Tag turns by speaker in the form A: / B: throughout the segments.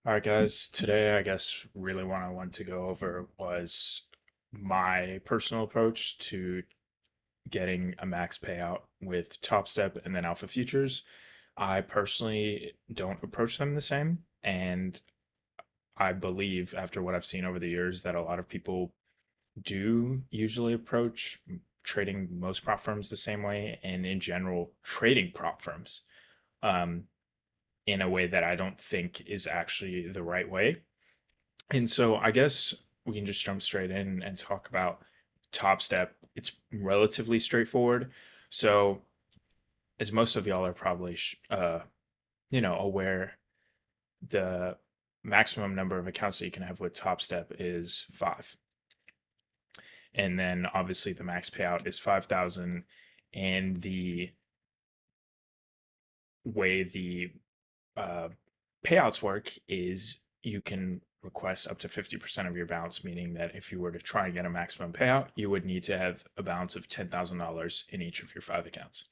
A: All right, guys. Today, I guess really what I wanted to go over was my personal approach to getting a max payout with Topstep and then Alpha Futures. I personally don't approach them the same, and I believe after what I've seen over the years that a lot of people do usually approach trading most prop firms the same way, and in general, trading prop firms um, in a way that I don't think is actually the right way. And so I guess we can just jump straight in and talk about Top Step. It's relatively straightforward. So, as most of y'all are probably, aware, the maximum number of accounts that you can have with Top Step is 5. And then obviously the max payout is 5,000. And the way the uh, payouts work is you can request up to 50% of your balance, meaning that if you were to try and get a maximum payout, you would need to have a balance of $10,000 in each of your 5 accounts.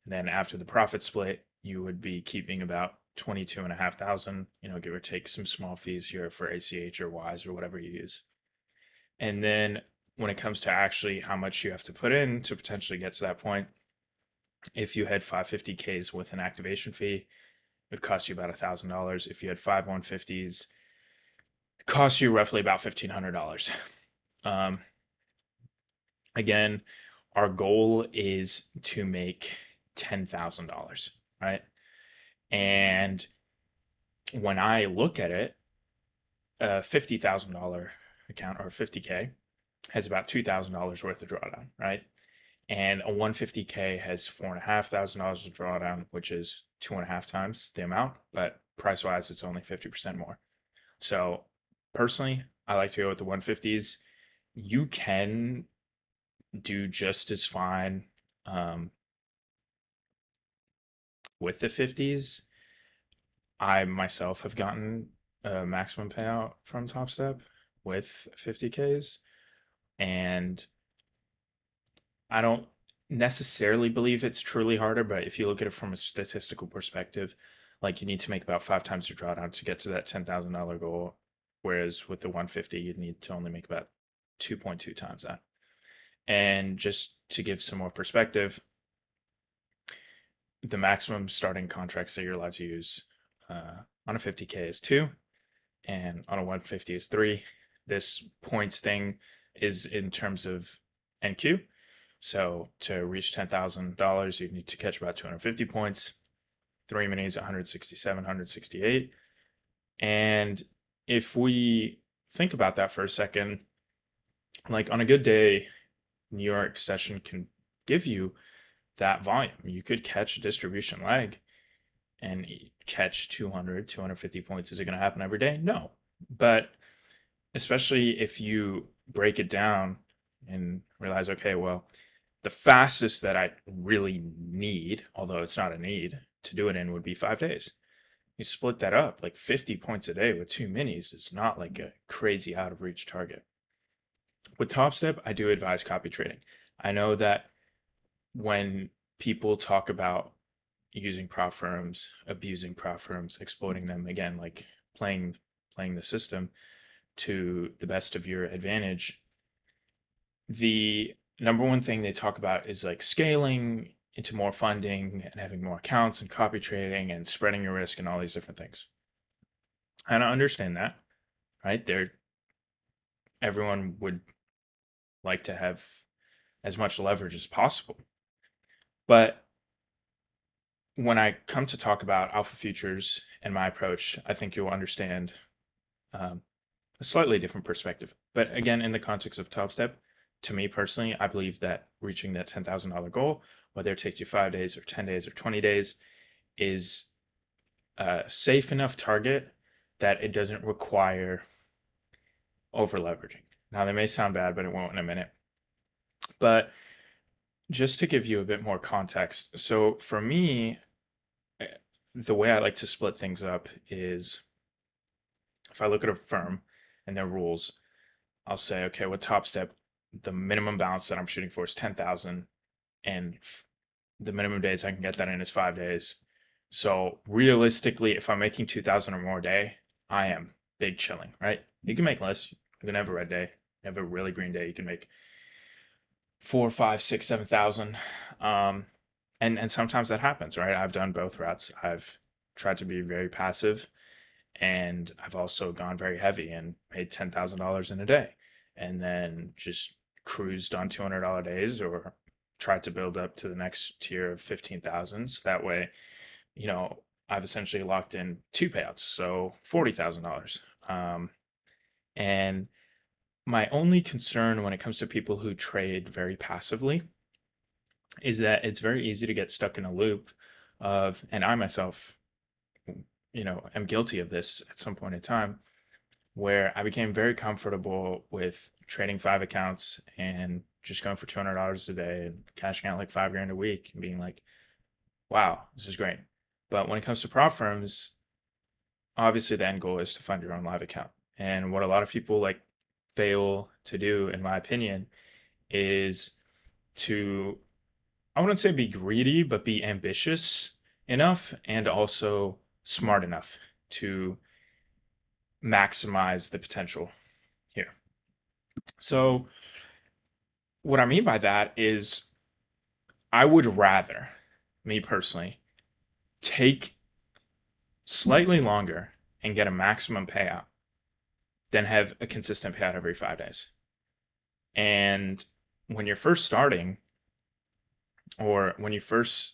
A: And then after the profit split, you would be keeping about 22,500, give or take some small fees here for ACH or WISE or whatever you use. And then when it comes to actually how much you have to put in to potentially get to that point, if you had 550Ks with an activation fee, it would cost you about $1,000. If you had 5 150s, it costs you roughly about $1,500. Um, Again, our goal is to make $10,000, right? And when I look at it, a $50,000 account or 50K has about $2,000 worth of drawdown, right? And a 150K has $4,500 of drawdown, which is 2.5 times the amount, but price wise, it's only 50% more. So personally, I like to go with the 150s. You can do just as fine with the 50s. I myself have gotten a maximum payout from Topstep with 50Ks, and I don't necessarily believe it's truly harder, but if you look at it from a statistical perspective, like you need to make about 5 times your drawdown to get to that $10,000 goal, whereas with the 150, you'd need to only make about 2.2 times that. And just to give some more perspective, the maximum starting contracts that you're allowed to use on a 50K is 2, and on a 150 is 3. This points thing is in terms of NQ. So to reach $10,000, you need to catch about 250 points. 3 minis, 167, 168. And if we think about that for a second, like on a good day, New York session can give you that volume. You could catch a distribution leg and catch 200, 250 points. Is it going to happen every day? No. But especially if you break it down and realize, okay, well, the fastest that I really need, although it's not a need, to do it in would be 5 days. You split that up, like 50 points a day with 2 minis is not like a crazy out of reach target. With Topstep, I do advise copy trading. I know that when people talk about using prop firms, abusing prop firms, exploiting them, again, like playing the system to the best of your advantage, the number one thing they talk about is like scaling into more funding and having more accounts and copy trading and spreading your risk and all these different things. And I understand that, right? Everyone would like to have as much leverage as possible. But when I come to talk about Alpha Futures and my approach, I think you'll understand a slightly different perspective. But again, in the context of Topstep, to me personally, I believe that reaching that $10,000 goal, whether it takes you 5 days or 10 days or 20 days, is a safe enough target that it doesn't require over leveraging. Now, that may sound bad, but it won't in a minute. But just to give you a bit more context, so for me, the way I like to split things up is if I look at a firm and their rules, I'll say, okay, with Topstep, the minimum balance that I'm shooting for is 10,000, and the minimum days I can get that in is 5 days. So realistically, if I'm making 2,000 or more a day, I am big chilling, right? You can make less. You can have a red day, you have a really green day. You can make 4, 5, 6, 7,000. And sometimes that happens, right? I've done both routes. I've tried to be very passive, and I've also gone very heavy and made $10,000 in a day, and then just cruised on $200 days, or tried to build up to the next tier of 15,000. So that way, I've essentially locked in two payouts, so $40,000. And my only concern when it comes to people who trade very passively is that it's very easy to get stuck in a loop of, and I myself, am guilty of this at some point in time, where I became very comfortable with trading 5 accounts and just going for $200 a day and cashing out like 5 grand a week and being like, wow, this is great. But when it comes to prop firms, obviously the end goal is to find your own live account. And what a lot of people like fail to do, in my opinion, is to, I wouldn't say be greedy, but be ambitious enough and also smart enough to maximize the potential here. So, what I mean by that is, I would rather, me personally, take slightly longer and get a maximum payout than have a consistent payout every 5 days. And when you're first starting, or when you first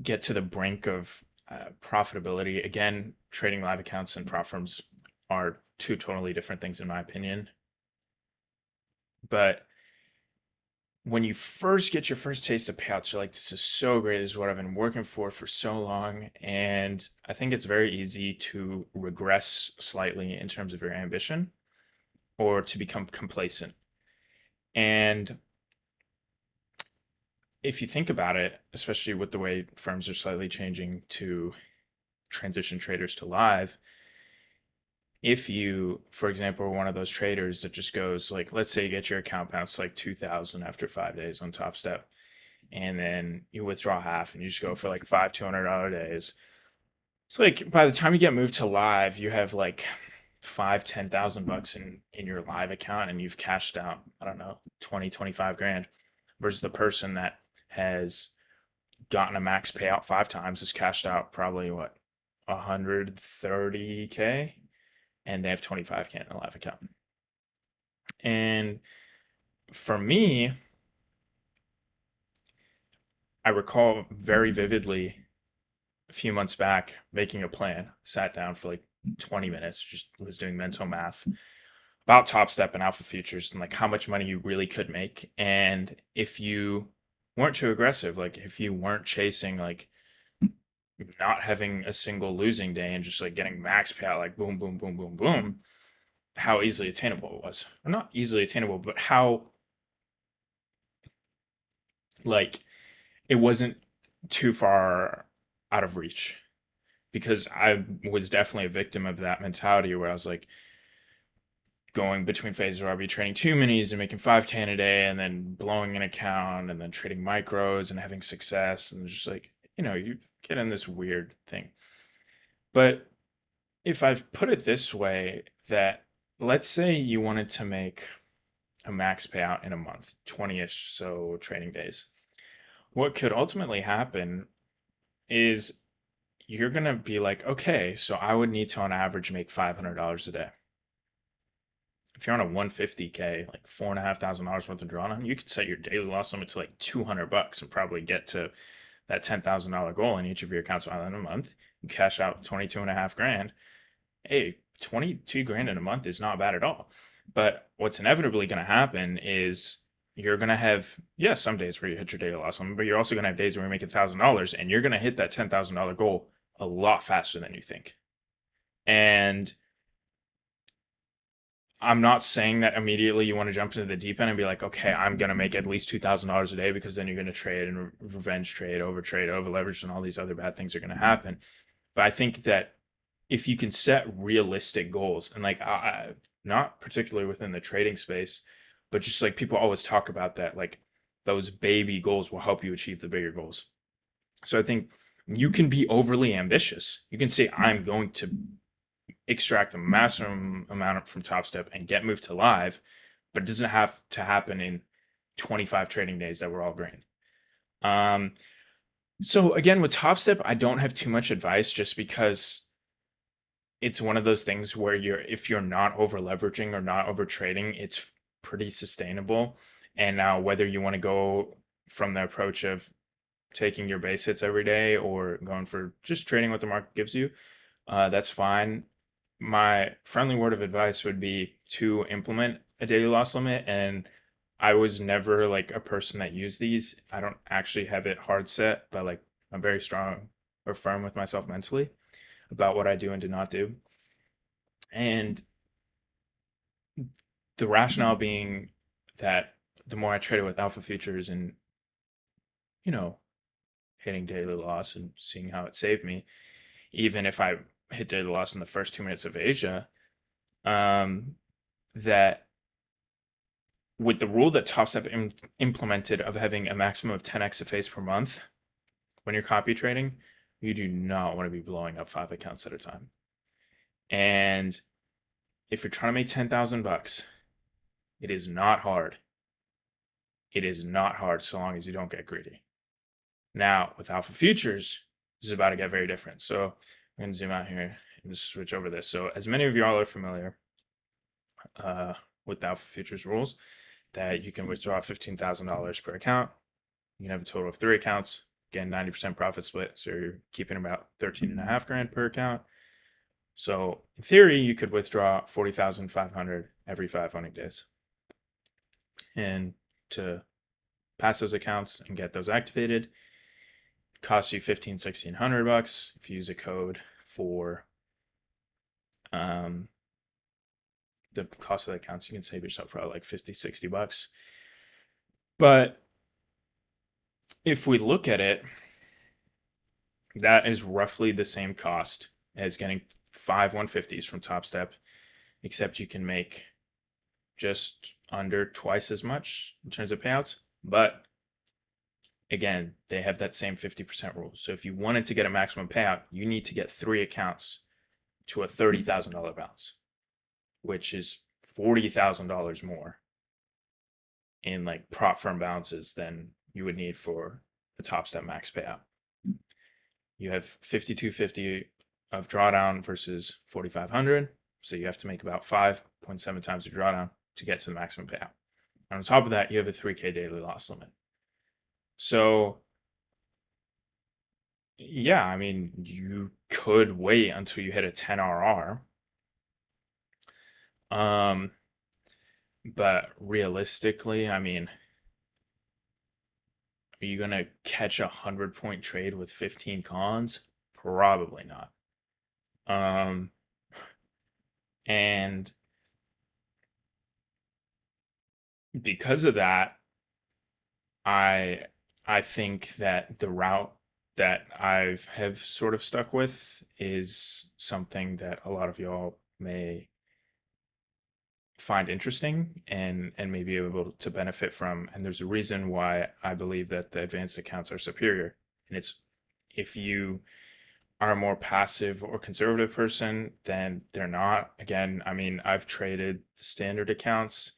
A: get to the brink of profitability, again, trading live accounts and prop firms are two totally different things, in my opinion. But when you first get your first taste of payouts, you're like, this is so great. This is what I've been working for so long. And I think it's very easy to regress slightly in terms of your ambition, or to become complacent. And if you think about it, especially with the way firms are slightly changing to transition traders to live, if you, for example, are one of those traders that just goes like, let's say you get your account bounced like 2,000 after 5 days on Topstep, and then you withdraw half and you just go for like five $200 days. It's like by the time you get moved to live, you have like 5, 10,000 bucks in your live account, and you've cashed out, I don't know, 20, 25 grand, versus the person that has gotten a max payout 5 times has cashed out probably what, 130K, and they have 25K in a live account. And for me, I recall very vividly a few months back making a plan, sat down for like 20 minutes, just was doing mental math about Topstep and Alpha Futures and like how much money you really could make. And if you weren't too aggressive, like if you weren't chasing like not having a single losing day and just like getting max payout, like boom, boom, boom, boom, boom, how easily attainable it was. Or not easily attainable, but how like it wasn't too far out of reach. Because I was definitely a victim of that mentality where I was like going between phases where I'd be trading two minis and making 5K in a day, and then blowing an account, and then trading micros and having success, and just like, you get in this weird thing. But if I've put it this way, that let's say you wanted to make a max payout in a month, 20-ish so trading days, what could ultimately happen is you're going to be like, okay, so I would need to on average make $500 a day. If you're on a 150K, like $4,500 worth of drawdown, you could set your daily loss limit to like $200 and probably get to that $10,000 goal in each of your accounts in a month. You cash out 22.5 grand. Hey, 22 grand in a month is not bad at all. But what's inevitably going to happen is you're going to have, some days where you hit your daily loss limit, but you're also going to have days where you make $1,000, and you're going to hit that $10,000 goal a lot faster than you think. And I'm not saying that immediately you want to jump into the deep end and be like, okay, I'm going to make at least $2,000 a day, because then you're going to trade and revenge trade, over leverage, and all these other bad things are going to happen. But I think that if you can set realistic goals, and like, not particularly within the trading space, but just like people always talk about that, like those baby goals will help you achieve the bigger goals. So I think You can be overly ambitious. You can say, I'm going to extract the maximum amount from Topstep and get moved to live, but it doesn't have to happen in 25 trading days that we're all green. So again, with Topstep, I don't have too much advice just because it's one of those things where if you're not over leveraging or not over trading, it's pretty sustainable. And now whether you want to go from the approach of taking your base hits every day or going for just trading what the market gives you, that's fine. My friendly word of advice would be to implement a daily loss limit. And I was never like a person that used these. I don't actually have it hard set, but like I'm very strong or firm with myself mentally about what I do and do not do. And the rationale being that the more I trade it with Alpha Futures and, you know, hitting daily loss and seeing how it saved me, even if I hit daily loss in the first 2 minutes of Asia, that with the rule that Topstep implemented of having a maximum of 10x of phase per month, when you're copy trading, you do not want to be blowing up 5 accounts at a time. And if you're trying to make 10,000 bucks, it is not hard. It is not hard so long as you don't get greedy. Now, with Alpha Futures, this is about to get very different. So I'm going to zoom out here and just switch over this. So as many of y'all are familiar with the Alpha Futures rules, that you can withdraw $15,000 per account. You can have a total of 3 accounts. Again, 90% profit split. So you're keeping about 13.5 grand per account. So in theory, you could withdraw 40,500 every 5 hunting days. And to pass those accounts and get those activated, it costs you $1,600 if you use a code for the cost of the accounts. You can save yourself probably like $50-$60. But if we look at it, that is roughly the same cost as getting 5 150s from Topstep, except you can make just under twice as much in terms of payouts. But again, they have that same 50% rule. So if you wanted to get a maximum payout, you need to get 3 accounts to a $30,000 balance, which is $40,000 more in like prop firm balances than you would need for a Topstep max payout. You have 5,250 of drawdown versus 4,500. So you have to make about 5.7 times your drawdown to get to the maximum payout. And on top of that, you have a 3K daily loss limit. So yeah, I mean, you could wait until you hit a 10 RR. But realistically, I mean, are you gonna catch 100-point trade with 15 cons? Probably not. And because of that, I think that the route that I have sort of stuck with is something that a lot of y'all may find interesting and may be able to benefit from. And there's a reason why I believe that the advanced accounts are superior. And it's if you are a more passive or conservative person, then they're not. Again, I mean, I've traded the standard accounts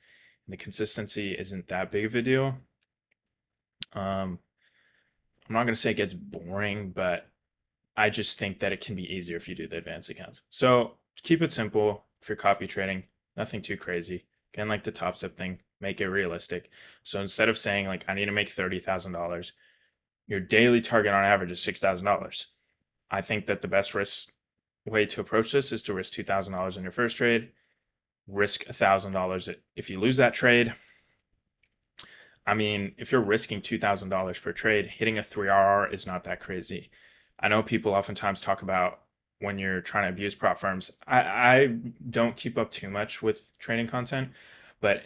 A: and the consistency isn't that big of a deal. I'm not going to say it gets boring, but I just think that it can be easier if you do the advanced accounts. So keep it simple. If you're copy trading, nothing too crazy. Again, like the Topstep thing, make it realistic. So instead of saying like, I need to make $30,000, your daily target on average is $6,000. I think that the best risk way to approach this is to risk $2,000 in your first trade, risk $1,000 if you lose that trade. I mean, if you're risking $2,000 per trade, hitting a 3RR is not that crazy. I know people oftentimes talk about when you're trying to abuse prop firms. I don't keep up too much with trading content, but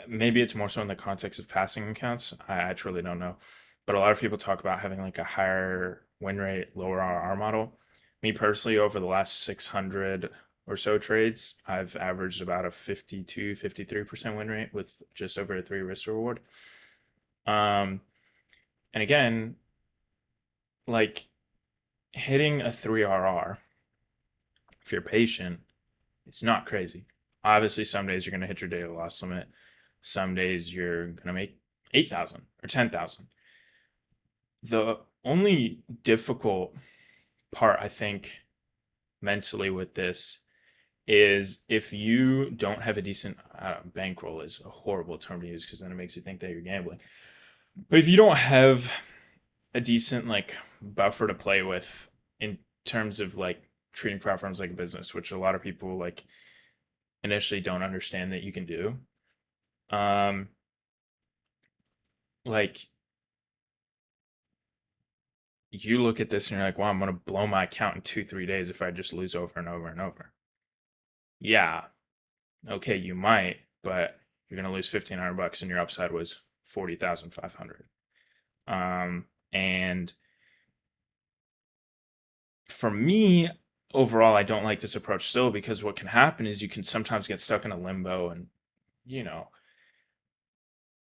A: maybe it's more so in the context of passing accounts. I truly don't know. But a lot of people talk about having like a higher win rate, lower RR model. Me personally, over the last 600 or so trades, I've averaged about a 52-53% win rate with just over a 3 risk to reward. And again, like hitting a 3 RR, if you're patient, it's not crazy. Obviously, some days you're going to hit your daily loss limit. Some days you're going to make 8,000 or 10,000. The only difficult part, I think, mentally with this is if you don't have a decent bankroll is a horrible term to use because then it makes you think that you're gambling. But if you don't have a decent like buffer to play with in terms of like treating platforms like a business, which a lot of people like initially don't understand that you can do. Um, like you look at this and you're like, wow, I'm gonna blow my account in 2, 3 days if I just lose over and over and over. Yeah, okay, you might, but you're gonna lose $1,500 and your upside was 40,500. And for me, overall, I don't like this approach still because what can happen is you can sometimes get stuck in a limbo and, you know,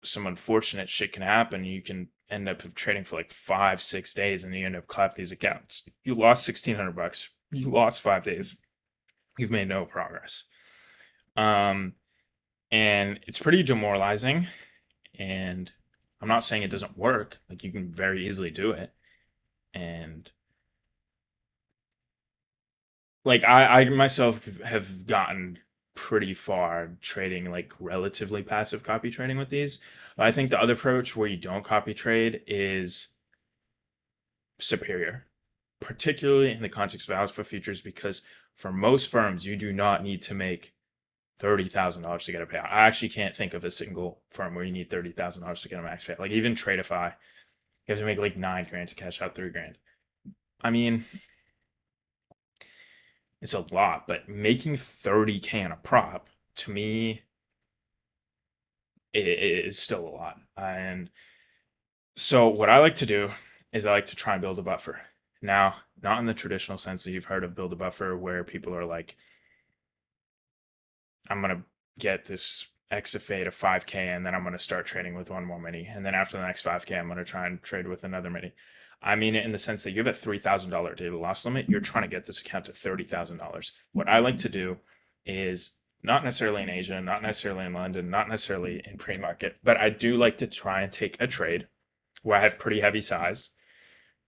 A: some unfortunate shit can happen. You can end up trading for like 5, 6 days and you end up clapping these accounts. You lost $1,600. You lost 5 days. You've made no progress. Um, and it's pretty demoralizing. And I'm not saying it doesn't work. Like you can very easily do it. And like I myself have gotten pretty far trading like relatively passive copy trading with these. But I think the other approach where you don't copy trade is superior, particularly in the context of Alpha Futures, because for most firms, you do not need to make $30,000 to get a payout. I actually can't think of a single firm where you need $30,000 to get a max payout. Like even Tradeify, you have to make like 9 grand to cash out 3 grand. I mean, it's a lot, but making 30K on a prop to me it is still a lot. And so what I like to do is I like to try and build a buffer. Now, not in the traditional sense that you've heard of build a buffer where people are like, I'm gonna get this XFA to 5K and then I'm gonna start trading with one more mini. And then after the next 5K, I'm gonna try and trade with another mini. I mean it in the sense that you have a $3,000 daily loss limit. You're trying to get this account to $30,000. What I like to do is not necessarily in Asia, not necessarily in London, not necessarily in pre-market, but I do like to try and take a trade where I have pretty heavy size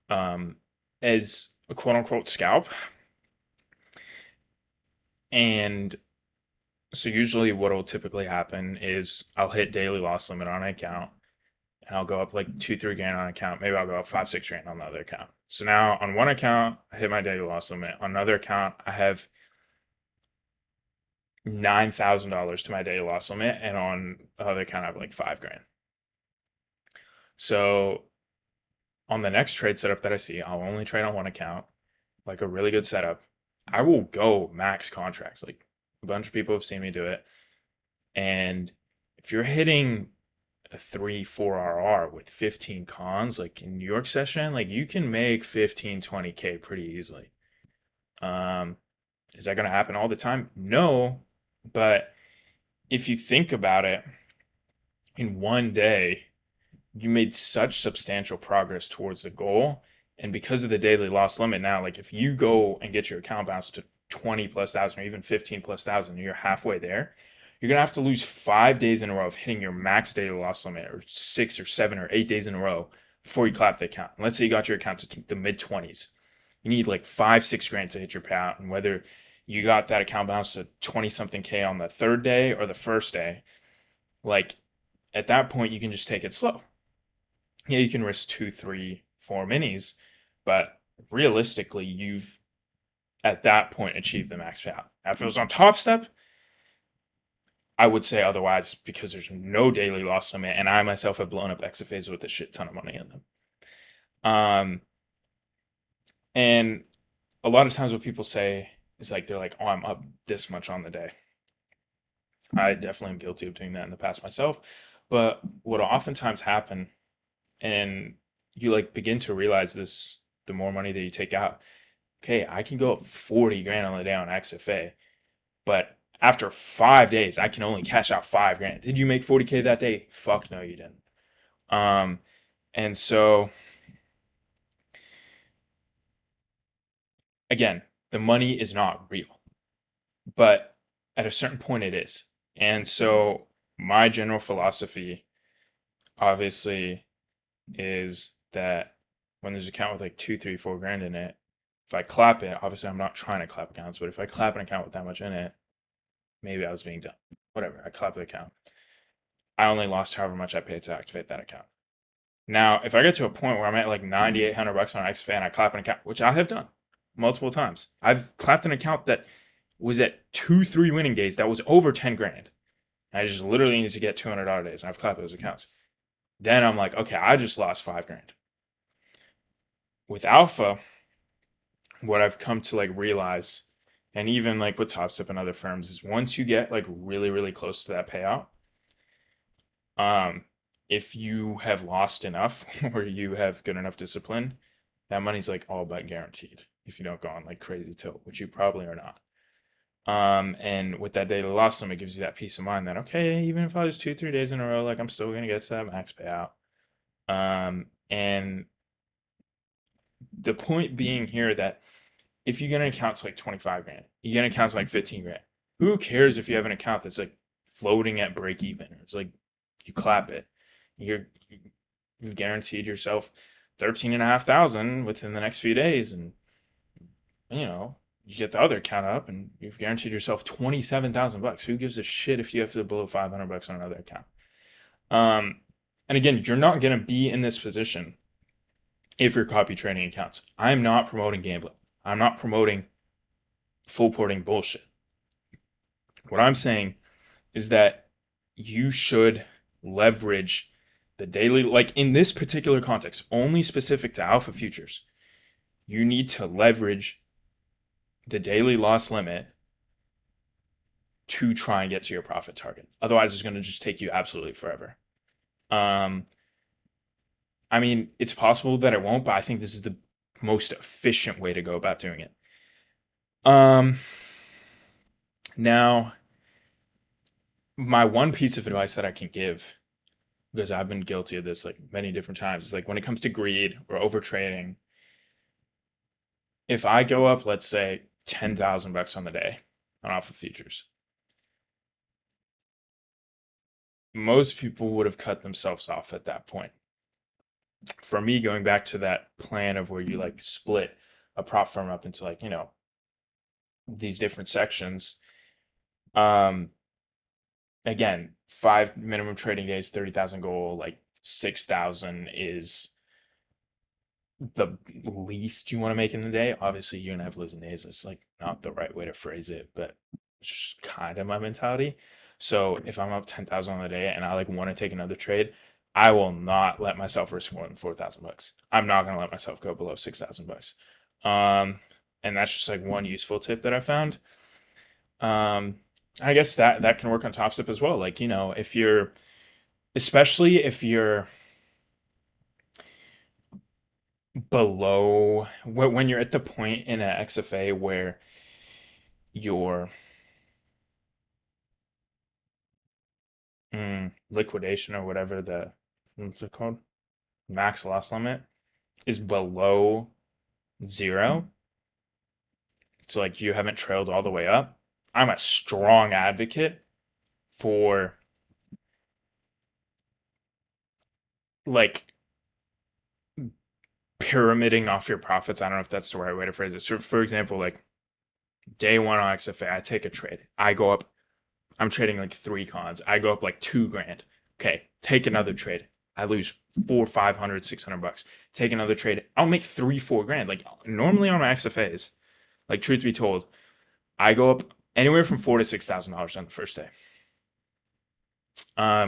A: um, as a quote unquote scalp. And so usually what will typically happen is I'll hit daily loss limit on an account and I'll go up like 2, 3 grand on an account. Maybe I'll go up 5, 6 grand on the other account. So now on one account, I hit my daily loss limit. On another account, I have $9,000 to my daily loss limit. And on the other account, I have like 5 grand. So on the next trade setup that I see, I'll only trade on one account, like a really good setup. I will go max contracts. Like a bunch of people have seen me do it. And if you're hitting a 3, 4 RR with 15 cons, like in New York session, like you can make 15, 20K pretty easily. Um, is that going to happen all the time? No. But if you think about it, in one day, you made such substantial progress towards the goal. And because of the daily loss limit now, like if you go and get your account bounced to 20 plus thousand or even 15 plus thousand, and you're halfway there, you're gonna have to lose 5 days in a row of hitting your max daily loss limit, or 6 or 7 or 8 days in a row before you clap the account. And let's say you got your account to the mid 20s. You need like 5, 6 grand to hit your payout. And whether you got that account bounced to 20 something K on the third day or the first day, like at that point, you can just take it slow. Yeah, you can risk 2, 3, 4 minis, but realistically, you've at that point achieved the max payout. Now, if it was on Topstep, I would say otherwise because there's no daily loss limit, and I myself have blown up XFAs with a shit ton of money in them. And a lot of times what people say is like they're like, "Oh, I'm up this much on the day." I definitely am guilty of doing that in the past myself, but what will oftentimes happen, and you like begin to realize this the more money that you take out. Okay, I can go up 40 grand on the day on XFA, but after 5 days, I can only cash out 5 grand. Did you make 40K that day? Fuck no, you didn't. Um, and so again, the money is not real, but at a certain point it is. And so my general philosophy obviously is that when there's an account with like 2, 3, 4 grand in it, if I clap it, obviously I'm not trying to clap accounts, but if I clap an account with that much in it, maybe I was being dumb. Whatever, I clap the account. I only lost however much I paid to activate that account. Now, if I get to a point where I'm at like 9,800 bucks on XFA and I clap an account, which I have done multiple times, I've clapped an account that was at 2, 3 winning days that was over 10 grand. I just literally need to get $200 days, and I've clapped those accounts. Then I'm like, okay, I just lost 5 grand. With Alpha, what I've come to like realize, and even like with Topstep and other firms, is once you get like really, really close to that payout, um, if you have lost enough or you have good enough discipline, that money's like all but guaranteed if you don't go on like crazy tilt, which you probably are not. And with that daily loss limit, it gives you that peace of mind that, okay, even if I was 2, 3 days in a row, like I'm still gonna get to that max payout. And the point being here that if you get an account to like 25 grand, you get an account to like 15 grand. Who cares if you have an account that's like floating at break even? It's like you clap it. You've guaranteed yourself 13,500 within the next few days, and you know, you get the other account up and you've guaranteed yourself 27,000 bucks. Who gives a shit if you have to blow 500 bucks on another account? And again, you're not going to be in this position if you're copy trading accounts. I'm not promoting gambling. I'm not promoting full porting bullshit. What I'm saying is that you should leverage the daily, like in this particular context, only specific to Alpha Futures, you need to leverage the daily loss limit to try and get to your profit target. Otherwise, it's going to just take you absolutely forever. I mean, it's possible that it won't, but I think this is the most efficient way to go about doing it. Now, my one piece of advice that I can give, because I've been guilty of this like many different times, is like when it comes to greed or over trading, if I go up, let's say 10,000 bucks on the day on Alpha Futures, most people would have cut themselves off at that point. For me, going back to that plan of where you like split a prop firm up into like, these different sections, um, again, 5 minimum trading days, 30,000 goal, like 6,000 is the least you want to make in the day. Obviously, you're gonna have losing days. It's like not the right way to phrase it, but it's just kind of my mentality. So if I'm up 10,000 on the day and I like want to take another trade, I will not let myself risk more than 4,000 bucks. I'm not gonna let myself go below 6,000 bucks. And that's just like one useful tip that I found. I guess that can work on Topstep as well. Like, if you're, especially if you're below, when you're at the point in an XFA where your liquidation or whatever what's it called? Max loss limit is below 0. So like you haven't trailed all the way up. I'm a strong advocate for like pyramiding off your profits. I don't know if that's the right way to phrase it. So for example, like day one on XFA, I take a trade. I go up, I'm trading like 3 cons. I go up like 2 grand. Okay, take another trade. I lose 400, 500, 600 bucks. Take another trade. I'll make 3, 4 grand. Like normally on my XFAs, like truth be told, I go up anywhere from $4,000 to $6,000 on the first day.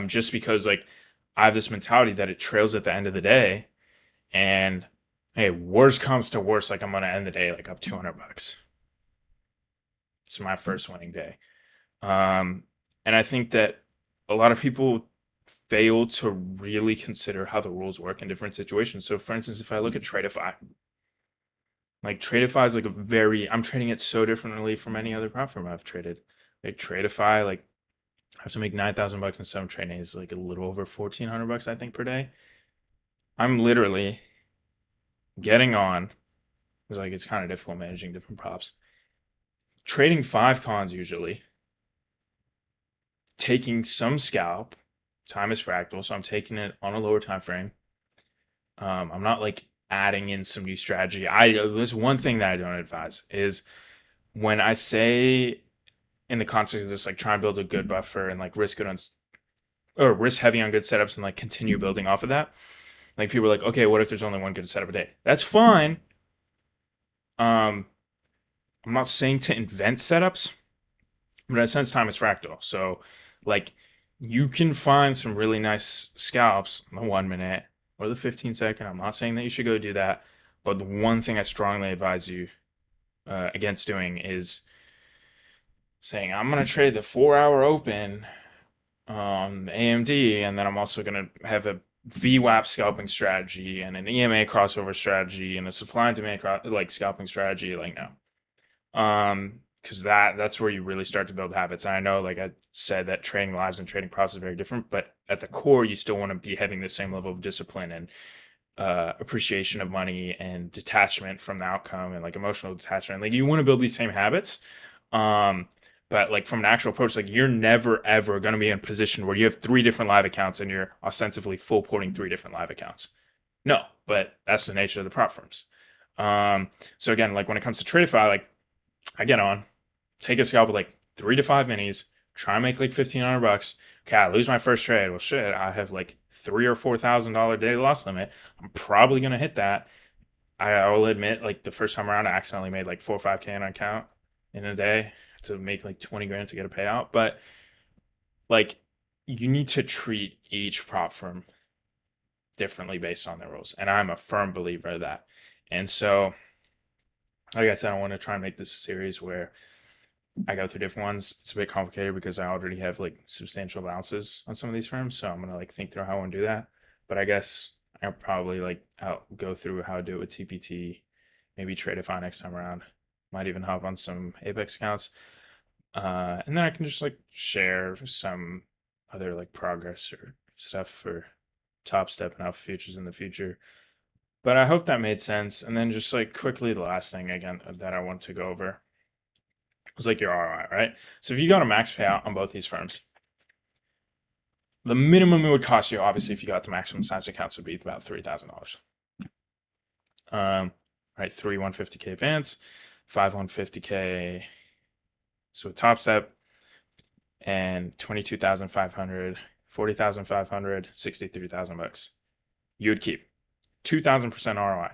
A: Just because like I have this mentality that it trails at the end of the day, and hey, worst comes to worst, like I'm gonna end the day like up 200 bucks. It's my first winning day. And I think that a lot of people fail to really consider how the rules work in different situations. So, for instance, if I look at Tradeify, like Tradeify is like I'm trading it so differently from any other platform I've traded. Like Tradeify, like I have to make 9,000 bucks in some trading is like a little over 1,400 bucks, I think, per day. I'm literally getting on, It's like it's kind of difficult managing different props. Trading 5 cons usually, taking some scalp. Time is fractal, so I'm taking it on a lower time frame. I'm not like adding in some new strategy. There's one thing that I don't advise is when I say in the context of this, like try and build a good buffer and like risk good on or risk heavy on good setups and like continue building off of that. Like people are like, okay, what if there's only one good setup a day? That's fine. I'm not saying to invent setups, but in a sense, time is fractal. So like you can find some really nice scalps in the 1 minute or the 15-second. I'm not saying that you should go do that, but the one thing I strongly advise you against doing is saying I'm gonna trade the 4 hour open AMD, and then I'm also gonna have a VWAP scalping strategy and an EMA crossover strategy and a supply and demand like scalping strategy. Like no, because that's where you really start to build habits. And I know, like I said, that trading lives and trading props is very different, but at the core, you still want to be having the same level of discipline and appreciation of money and detachment from the outcome and like emotional detachment. Like you want to build these same habits. But like from an actual approach, like you're never ever going to be in a position where you have 3 different live accounts and you're ostensibly full porting 3 different live accounts. No, but that's the nature of the prop firms. So again, like when it comes to Tradify, like I get on, take a scalp with like 3 to 5 minis, try and make like $1,500. Okay, I lose my first trade. Well, shit, I have like $3,000 or $4,000 daily loss limit. I'm probably gonna hit that. I will admit, like the first time around, I accidentally made like 4 or 5K on account in a day to make like 20 grand to get a payout. But like, you need to treat each prop firm differently based on their rules, and I'm a firm believer of that. And so, like I said, I want to try and make this a series where I go through different ones. It's a bit complicated because I already have like substantial balances on some of these firms, so I'm gonna like think through how I want to do that. But I guess I'll probably like I'll go through how to do it with TPT, maybe Tradify next time around. Might even hop on some Apex accounts, and then I can just like share some other like progress or stuff for Topstep and Alpha Futures in the future. But I hope that made sense. And then just like quickly, the last thing again that I want to go over was like your ROI, right? So if you got a max payout on both these firms, the minimum it would cost you, obviously, if you got the maximum size accounts, would be about $3,000. Right, 150K advance, 150K. So Topstep, and 22,500, 40,500, 63,000 bucks. You would keep 2,000% ROI.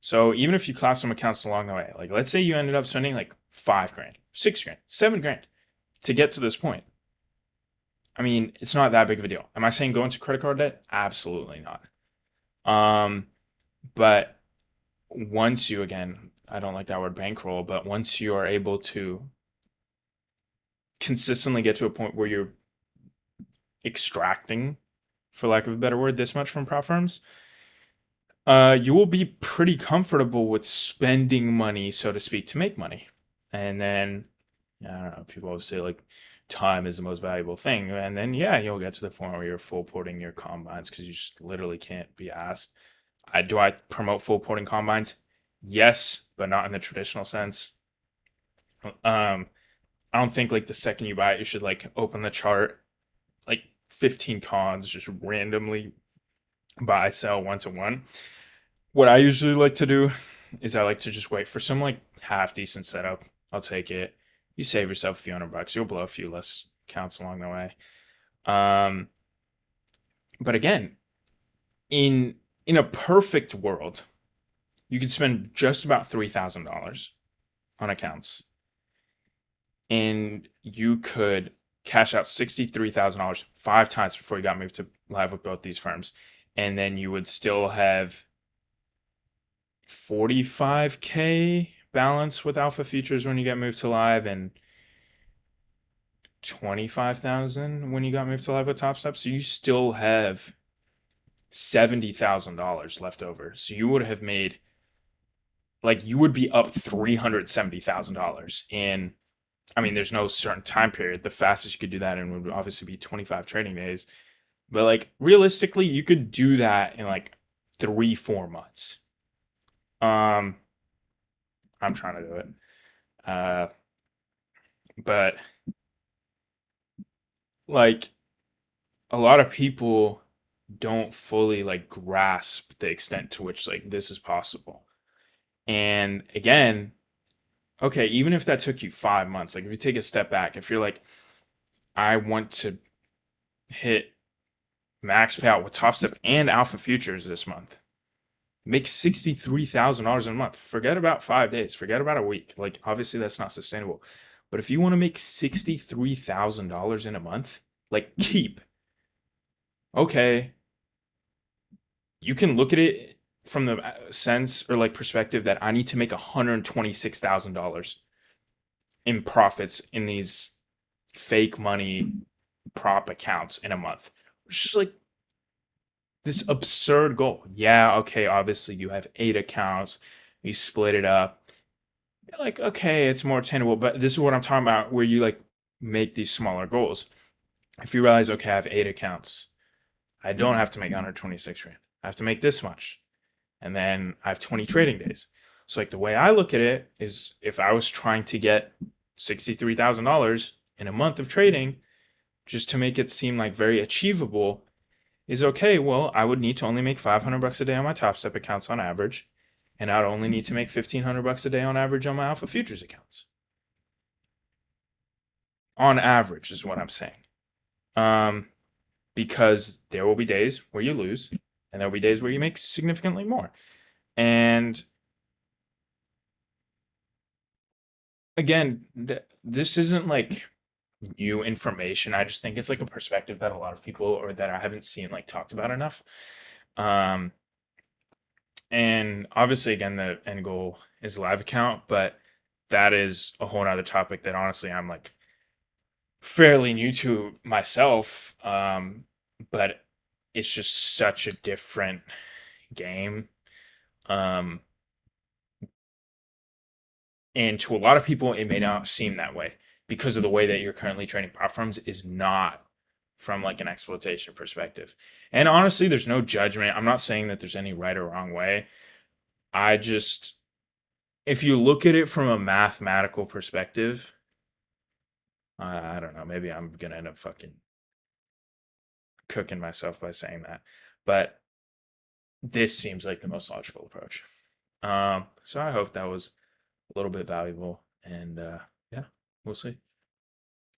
A: So even if you clap some accounts along the way, like let's say you ended up spending like 5 grand, 6 grand, 7 grand to get to this point. I mean, it's not that big of a deal. Am I saying go into credit card debt? Absolutely not. But once you, again, I don't like that word bankroll, but once you are able to consistently get to a point where you're extracting, for lack of a better word, this much from prop firms, you will be pretty comfortable with spending money, so to speak, to make money. And then, I don't know, people always say like time is the most valuable thing. And then, yeah, you'll get to the point where you're full porting your combines because you just literally can't be asked. Do I promote full porting combines? Yes, but not in the traditional sense. I don't think like the second you buy it, you should like open the chart, like 15 cons, just randomly buy, sell 1-to-1. What I usually like to do is I like to just wait for some like half decent setup. I'll take it. You save yourself a few $100. You'll blow a few less counts along the way. But again, in a perfect world, you could spend just about $3,000 on accounts, and you could cash out $63,000 5 times before you got moved to live with both these firms, and then you would still have 45K balance with Alpha Futures when you get moved to live, and 25,000 when you got moved to live with Topstep. So you still have $70,000 left over. So you would have made, like, you would be up $370,000 in, I mean, there's no certain time period. The fastest you could do that in would obviously be 25 trading days. But like realistically, you could do that in like 3-4 months. I'm trying to do it. Uh, but like a lot of people don't fully like grasp the extent to which like this is possible. And again, okay, even if that took you 5 months, like if you take a step back, if you're like, I want to hit max payout with Topstep and Alpha Futures this month, make $63,000 in a month. Forget about 5 days. Forget about a week. Like obviously that's not sustainable. But if you want to make $63,000 in a month, like keep. Okay, you can look at it from the sense or like perspective that I need to make $126,000 in profits in these fake money prop accounts in a month. Which is like this absurd goal. Yeah, okay, obviously you have 8 accounts, you split it up. You're like, okay, it's more attainable, but this is what I'm talking about where you like make these smaller goals. If you realize, okay, I have 8 accounts, I don't have to make 126 grand. I have to make this much. And then I have 20 trading days. So like the way I look at it is if I was trying to get $63,000 in a month of trading, just to make it seem like very achievable, is okay. Well, I would need to only make $500 a day on my Topstep accounts on average, and I'd only need to make $1,500 a day on average on my Alpha Futures accounts. On average is what I'm saying. Because there will be days where you lose, and there will be days where you make significantly more. And again, this isn't like new information. I just think it's like a perspective that a lot of people or that I haven't seen like talked about enough. Um, and obviously, again, the end goal is a live account, but that is a whole nother topic that honestly I'm like fairly new to myself. But it's just such a different game. Um, and to a lot of people, it may not seem that way because of the way that you're currently trading platforms is not from like an exploitation perspective. And honestly, there's no judgment. I'm not saying that there's any right or wrong way. I just, if you look at it from a mathematical perspective, I don't know. Maybe I'm gonna end up fucking cooking myself by saying that, but this seems like the most logical approach. So I hope that was a little bit valuable, and yeah, we'll see.